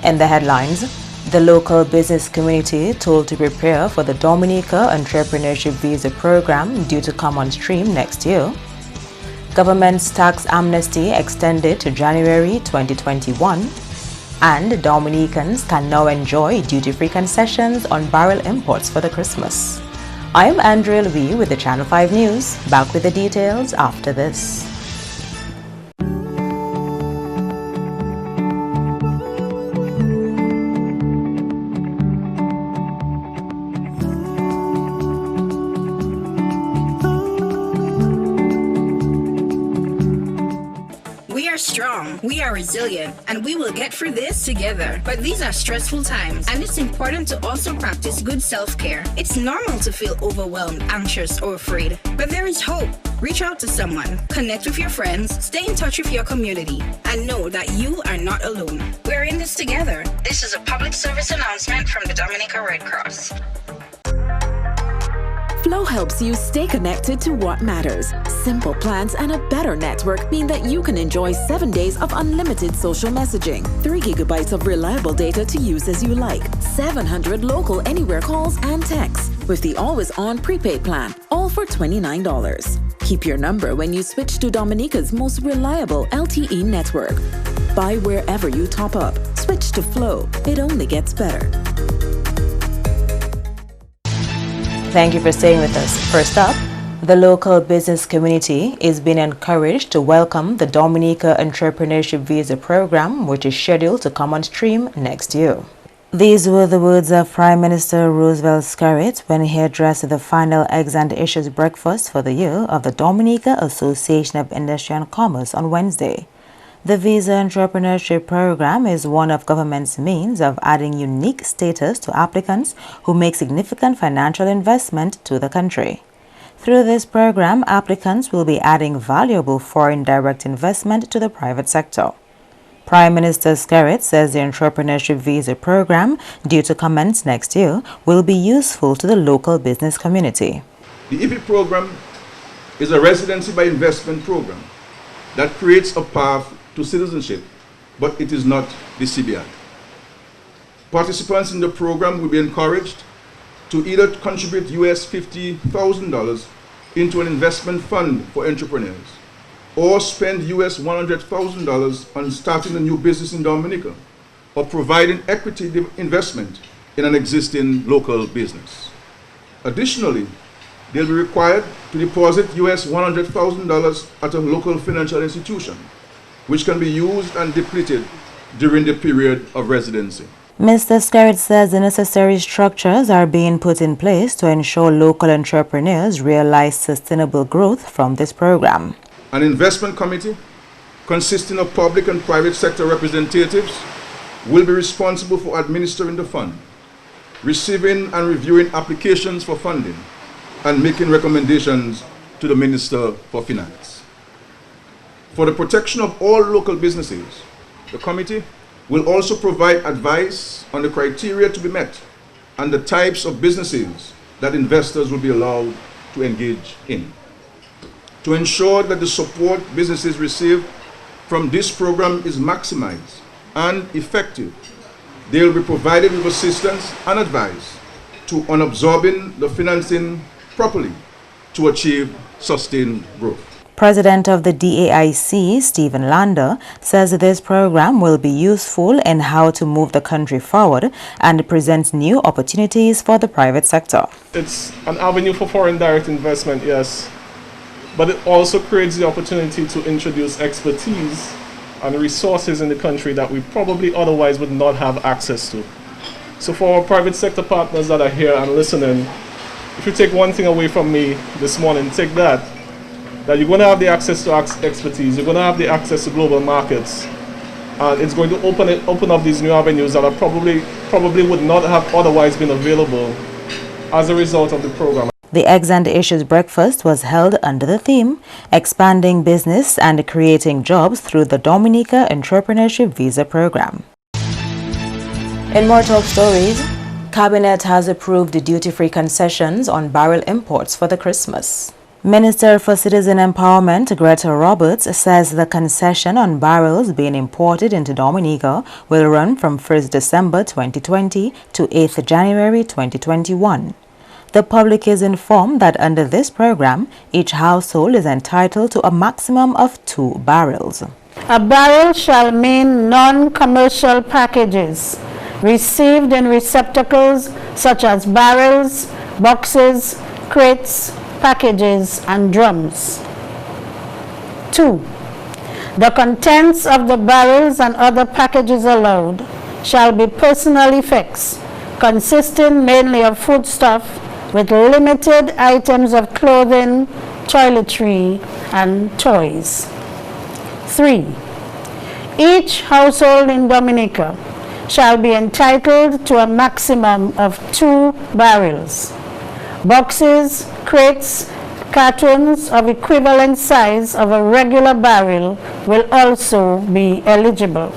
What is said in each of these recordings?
In the headlines, the local business community told to prepare for the Dominica Entrepreneurship Visa program due to come on stream next year. Government's tax amnesty extended to January 2021. And Dominicans can now enjoy duty-free concessions on barrel imports for the Christmas. I'm Andrea Lee with the Channel 5 News. Back with the details after this. We are strong, we are resilient, and we will get through this together. But these are stressful times, and it's important to also practice good self-care. It's normal to feel overwhelmed, anxious, or afraid, but there is hope. Reach out to someone, connect with your friends, stay in touch with your community, and know that you are not alone. We're in this together. This is a public service announcement from the Dominica Red Cross. Flow helps you stay connected to what matters. Simple plans and a better network mean that you can enjoy 7 days of unlimited social messaging, 3 gigabytes of reliable data to use as you like, 700 local anywhere calls and texts, with the always-on prepaid plan, all for $29. Keep your number when you switch to Dominica's most reliable LTE network. Buy wherever you top up. Switch to Flow. It only gets better. Thank you for staying with us. First up, the local business community is being encouraged to welcome the Dominica Entrepreneurship Visa program, which is scheduled to come on stream next year. These were the words of Prime Minister Roosevelt Skerrit when he addressed the final Eggs and Issues breakfast for the year of the Dominica Association of Industry and Commerce on Wednesday. The Visa Entrepreneurship Program is one of government's means of adding unique status to applicants who make significant financial investment to the country. Through this program, applicants will be adding valuable foreign direct investment to the private sector. Prime Minister Skerrit says the Entrepreneurship Visa Program, due to commence next year, will be useful to the local business community. The EP program is a residency by investment program that creates a path to citizenship, but it is not the CBI. Participants in the program will be encouraged to either contribute US $50,000 into an investment fund for entrepreneurs, or spend US $100,000 on starting a new business in Dominica, or providing equity investment in an existing local business. Additionally, they'll be required to deposit US $100,000 at a local financial institution, which can be used and depleted during the period of residency. Mr. Skerrit says the necessary structures are being put in place to ensure local entrepreneurs realize sustainable growth from this program. An investment committee consisting of public and private sector representatives will be responsible for administering the fund, receiving and reviewing applications for funding, and making recommendations to the Minister for Finance. For the protection of all local businesses, the committee will also provide advice on the criteria to be met and the types of businesses that investors will be allowed to engage in. To ensure that the support businesses receive from this program is maximized and effective, they will be provided with assistance and advice on absorbing the financing properly to achieve sustained growth. President of the DAIC, Stephen Lander, says this program will be useful in how to move the country forward and presents new opportunities for the private sector. It's an avenue for foreign direct investment, yes, but it also creates the opportunity to introduce expertise and resources in the country that we probably otherwise would not have access to. So for our private sector partners that are here and listening, if you take one thing away from me this morning, take that you're going to have the access to expertise, you're going to have the access to global markets, and it's going to open up these new avenues that are probably would not have otherwise been available as a result of the program. The Eggs and Issues breakfast was held under the theme, Expanding Business and Creating Jobs Through the Dominica Entrepreneurship Visa Program. In more top stories, Cabinet has approved the duty-free concessions on barrel imports for the Christmas. Minister for Citizen Empowerment Greta Roberts says the concession on barrels being imported into Dominica will run from 1st December 2020 to 8th January 2021. The public is informed that under this program, each household is entitled to a maximum of 2 barrels. A barrel shall mean non-commercial packages received in receptacles such as barrels, boxes, crates, packages, and drums. 2. The contents of the barrels and other packages allowed shall be personal effects, consisting mainly of foodstuff, with limited items of clothing, toiletry, and toys. 3. Each household in Dominica shall be entitled to a maximum of 2 barrels. Boxes, crates, cartons of equivalent size of a regular barrel will also be eligible.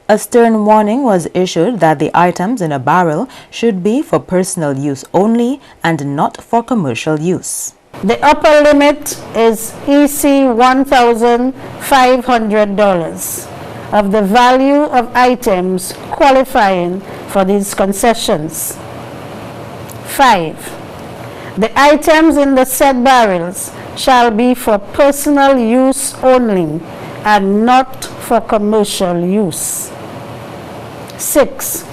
A stern warning was issued that the items in a barrel should be for personal use only and not for commercial use. The upper limit is EC $1,500 of the value of items qualifying for these concessions. 5. The items in the said barrels shall be for personal use only and not for commercial use. 6.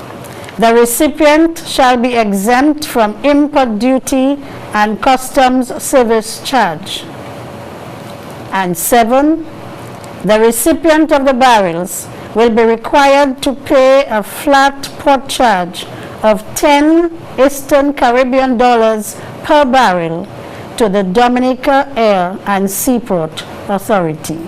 The recipient shall be exempt from import duty and customs service charge. And 7. The recipient of the barrels will be required to pay a flat port charge of 10 Eastern Caribbean dollars per barrel to the Dominica Air and Seaport Authority.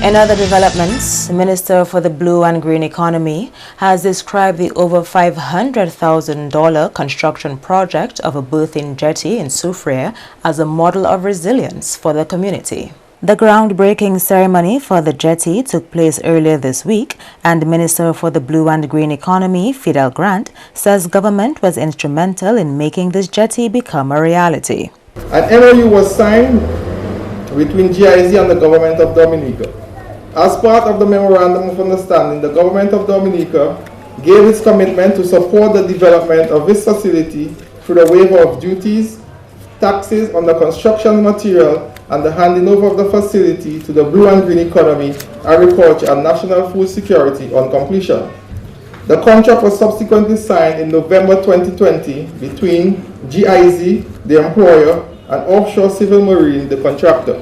In other developments, Minister for the Blue and Green Economy has described the over $500,000 construction project of a berthing jetty in Soufriere as a model of resilience for the community. The groundbreaking ceremony for the jetty took place earlier this week, and Minister for the Blue and Green Economy, Fidel Grant, says government was instrumental in making this jetty become a reality. An MOU was signed between GIZ and the government of Dominica. As part of the Memorandum of Understanding, the government of Dominica gave its commitment to support the development of this facility through the waiver of duties, taxes on the construction material, and the handing over of the facility to the Blue and Green Economy, Agriculture, and National Food Security on completion. The contract was subsequently signed in November 2020 between GIZ, the employer, and Offshore Civil Marine, the contractor,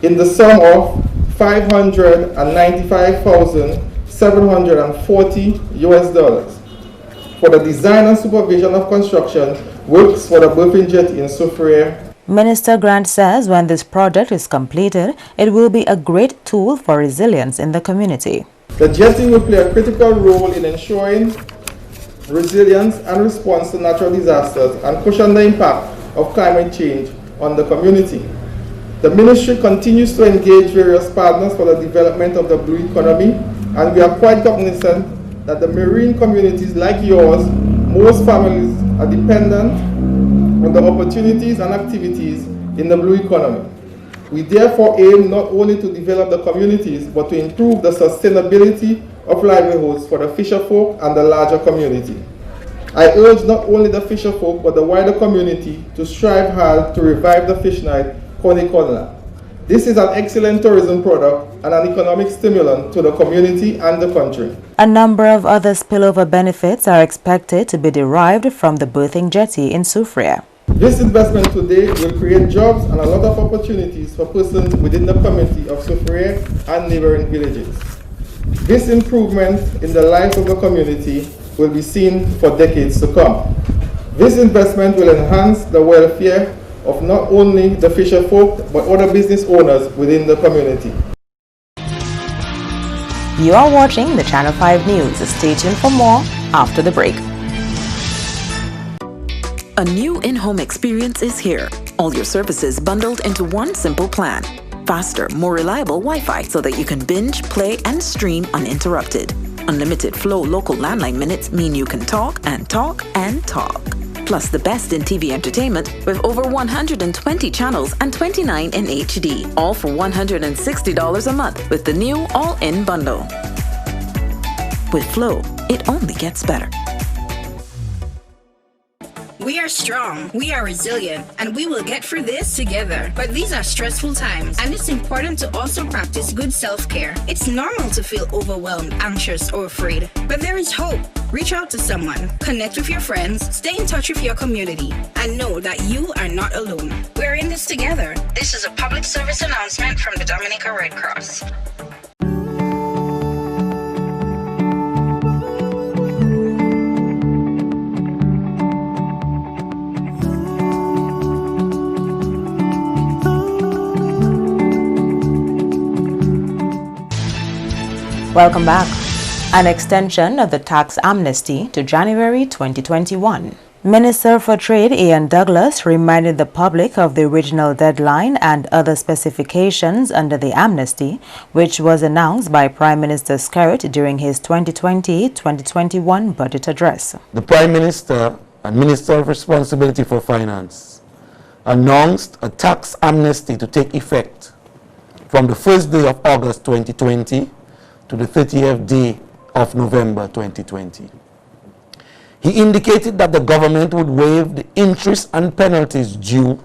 in the sum of $595,740 for the design and supervision of construction works for the berthing jetty in Soufriere. Minister Grant says when this project is completed, it will be a great tool for resilience in the community. The jetty will play a critical role in ensuring resilience and response to natural disasters and cushion the impact of climate change on the community. The ministry continues to engage various partners for the development of the blue economy, and we are quite cognizant that the marine communities like yours, most families are dependent on the opportunities and activities in the blue economy. We therefore aim not only to develop the communities, but to improve the sustainability of livelihoods for the fisherfolk and the larger community. I urge not only the fisherfolk, but the wider community to strive hard to revive the fish night, Koni Konla. This is an excellent tourism product and an economic stimulant to the community and the country. A number of other spillover benefits are expected to be derived from the berthing jetty in Soufriere. This investment today will create jobs and a lot of opportunities for persons within the community of Soufriere and neighboring villages. This improvement in the life of the community will be seen for decades to come. This investment will enhance the welfare of not only the fisherfolk but other business owners within the community. You are watching the Channel 5 News. Stay tuned for more after the break. A new in-home experience is here. All your services bundled into one simple plan. Faster, more reliable Wi-Fi so that you can binge, play, and stream uninterrupted. Unlimited flow local landline minutes mean you can talk and talk and talk. plus the best in TV entertainment with over 120 channels and 29 in HD, all for $160 a month with the new all-in bundle. With Flow, it only gets better. We are strong, we are resilient, and we will get through this together. But these are stressful times, and it's important to also practice good self-care. It's normal to feel overwhelmed, anxious, or afraid. But there is hope. Reach out to someone, connect with your friends, stay in touch with your community, and know that you are not alone. We're in this together. This is a public service announcement from the Dominica Red Cross. Welcome back. An extension of the tax amnesty to January 2021. Minister for Trade Ian Douglas reminded the public of the original deadline and other specifications under the amnesty, which was announced by Prime Minister Scott during his 2020-2021 budget address. The Prime Minister and Minister of Responsibility for Finance announced a tax amnesty to take effect from the first day of August 2020 to the 30th day of November 2020. He indicated that the government would waive the interest and penalties due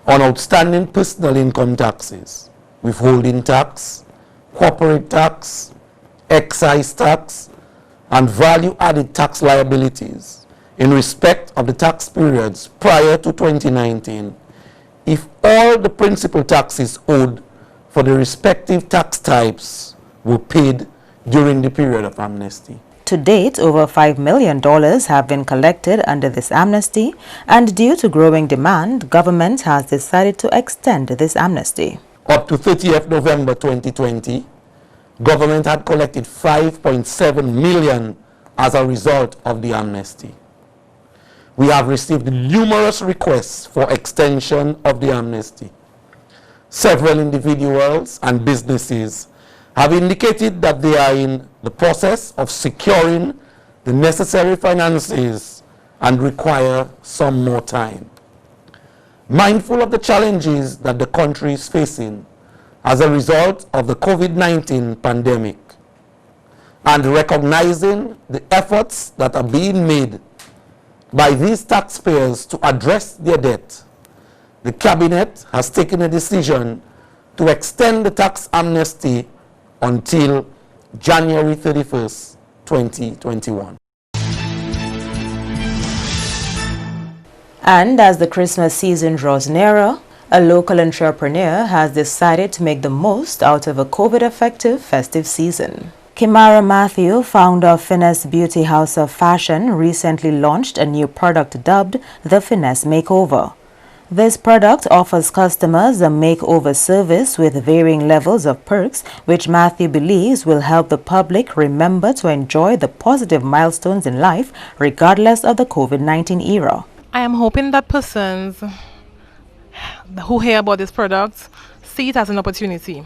on outstanding personal income taxes, withholding tax, corporate tax, excise tax, and value-added tax liabilities in respect of the tax periods prior to 2019 if all the principal taxes owed for the respective tax types were paid during the period of amnesty. To date, over $5 million have been collected under this amnesty, and due to growing demand, government has decided to extend this amnesty. Up to 30th November 2020, government had collected $5.7 million as a result of the amnesty. We have received numerous requests for extension of the amnesty. Several individuals and businesses have indicated that they are in the process of securing the necessary finances and require some more time. Mindful of the challenges that the country is facing as a result of the COVID-19 pandemic, and recognizing the efforts that are being made by these taxpayers to address their debt, the Cabinet has taken a decision to extend the tax amnesty until January 31st, 2021. And as the Christmas season draws nearer, a local entrepreneur has decided to make the most out of a COVID-effective festive season. Kimara Matthew, founder of Finesse Beauty House of Fashion, recently launched a new product dubbed the Finesse Makeover. This product offers customers a makeover service with varying levels of perks, which Matthew believes will help the public remember to enjoy the positive milestones in life regardless of the COVID-19 era. I am hoping that persons who hear about this product see it as an opportunity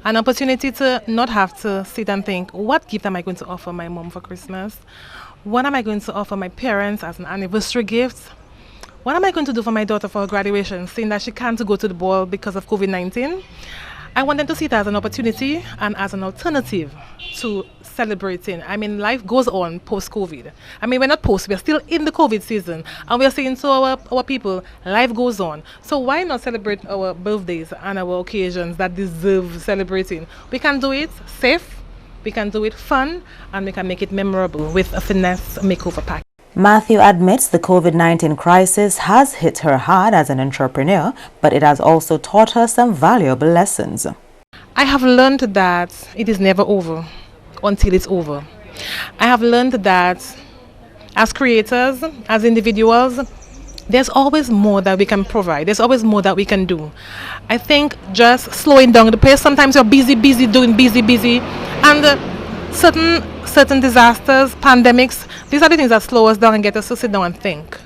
to not have to sit and think, what gift am I going to offer my mom for Christmas? What am I going to offer my parents as an anniversary gift? What am I going to do for my daughter for her graduation, seeing that she can't go to the ball because of COVID-19? I want them to see it as an opportunity and as an alternative to celebrating. I mean, life goes on post-COVID. I mean, we're not post, we're still in the COVID season. And we're saying to our people, life goes on. So why not celebrate our birthdays and our occasions that deserve celebrating? We can do it safe, we can do it fun, and we can make it memorable with a Finesse Makeover pack. Matthew admits the COVID-19 crisis has hit her hard as an entrepreneur, but it has also taught her some valuable lessons. I have learned that it is never over until it's over. I have learned that as creators, as individuals, there's always more that we can provide. There's always more that we can do. I think just slowing down the pace. Sometimes you're busy, doing busy, and certain disasters, pandemics, these are the things that slow us down and get us to sit down and think.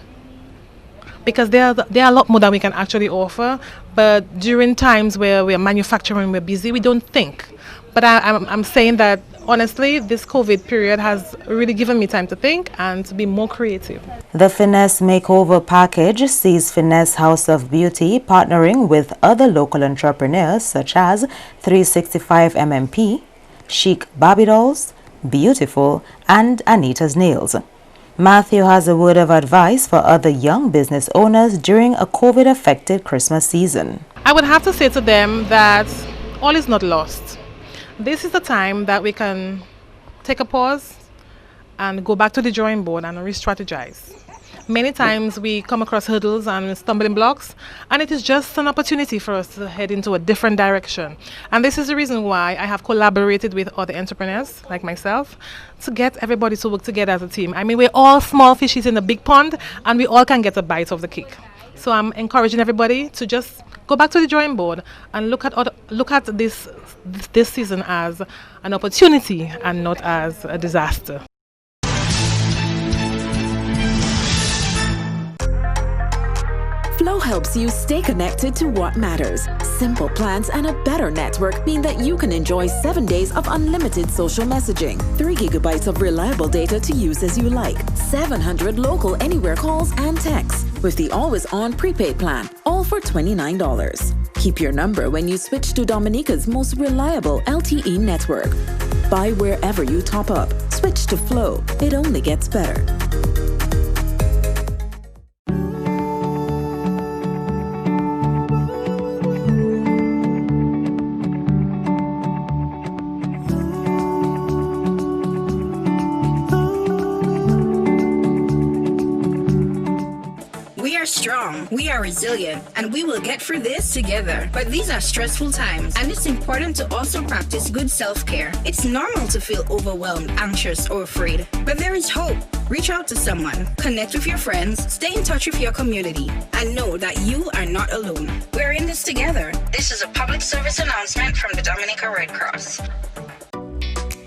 Because there are a lot more that we can actually offer, but during times where we're manufacturing, we're busy, we don't think. But I'm saying that honestly, this COVID period has really given me time to think and to be more creative. The Finesse Makeover Package sees Finesse House of Beauty partnering with other local entrepreneurs such as 365 MMP, Chic Barbie Dolls, Beautiful, and Anita's Nails. Matthew has a word of advice for other young business owners during a COVID-affected Christmas season. I would have to say to them that all is not lost. This is the time that we can take a pause and go back to the drawing board and re-strategize. Many times we come across hurdles and stumbling blocks, and it is just an opportunity for us to head into a different direction. And this is the reason why I have collaborated with other entrepreneurs like myself to get everybody to work together as a team. I mean, we're all small fishes in a big pond, and we all can get a bite of the cake. So I'm encouraging everybody to just go back to the drawing board and look at this season as an opportunity and not as a disaster. Flow helps you stay connected to what matters. Simple plans and a better network mean that you can enjoy 7 days of unlimited social messaging, 3 gigabytes of reliable data to use as you like, 700 local anywhere calls and texts with the always-on prepaid plan, all for $29. Keep your number when you switch to Dominica's most reliable LTE network. Buy wherever you top up. Switch to Flow. It only gets better. We are strong, we are resilient, and we will get through this together. But these are stressful times, and it's important to also practice good self-care. It's normal to feel overwhelmed, anxious, or afraid, but there is hope. Reach out to someone, connect with your friends, stay in touch with your community, and know that you are not alone. We're in this together. This is a public service announcement from the Dominica Red Cross.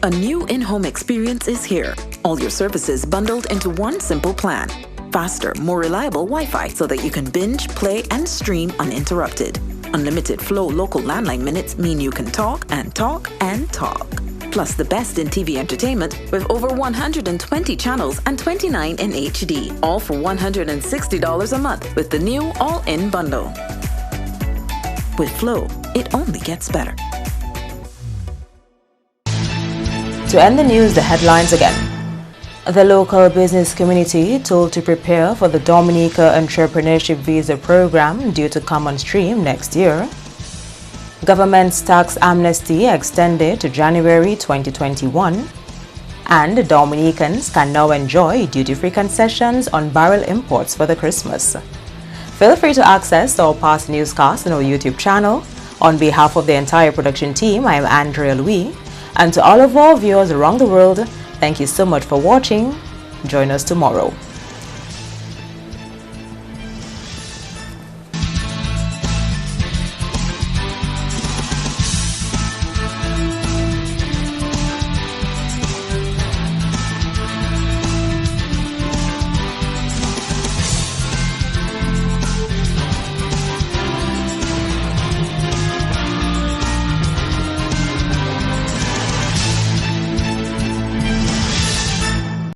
A new in-home experience is here. All your services bundled into one simple plan. Faster, more reliable Wi-Fi so that you can binge, play, and stream uninterrupted. Unlimited Flow local landline minutes mean you can talk and talk and talk. Plus the best in TV entertainment with over 120 channels and 29 in HD, all for $160 a month with the new all-in bundle. With Flow, it only gets better. To end the news, the headlines again. The local business community told to prepare for the Dominica Entrepreneurship Visa program due to come on stream next year. Government's tax amnesty extended to January 2021. And Dominicans can now enjoy duty-free concessions on barrel imports for the Christmas. Feel free to access our past newscasts on our YouTube channel. On behalf of the entire production team, I am Andrea Louis. And to all of our viewers around the world, thank you so much for watching. Join us tomorrow.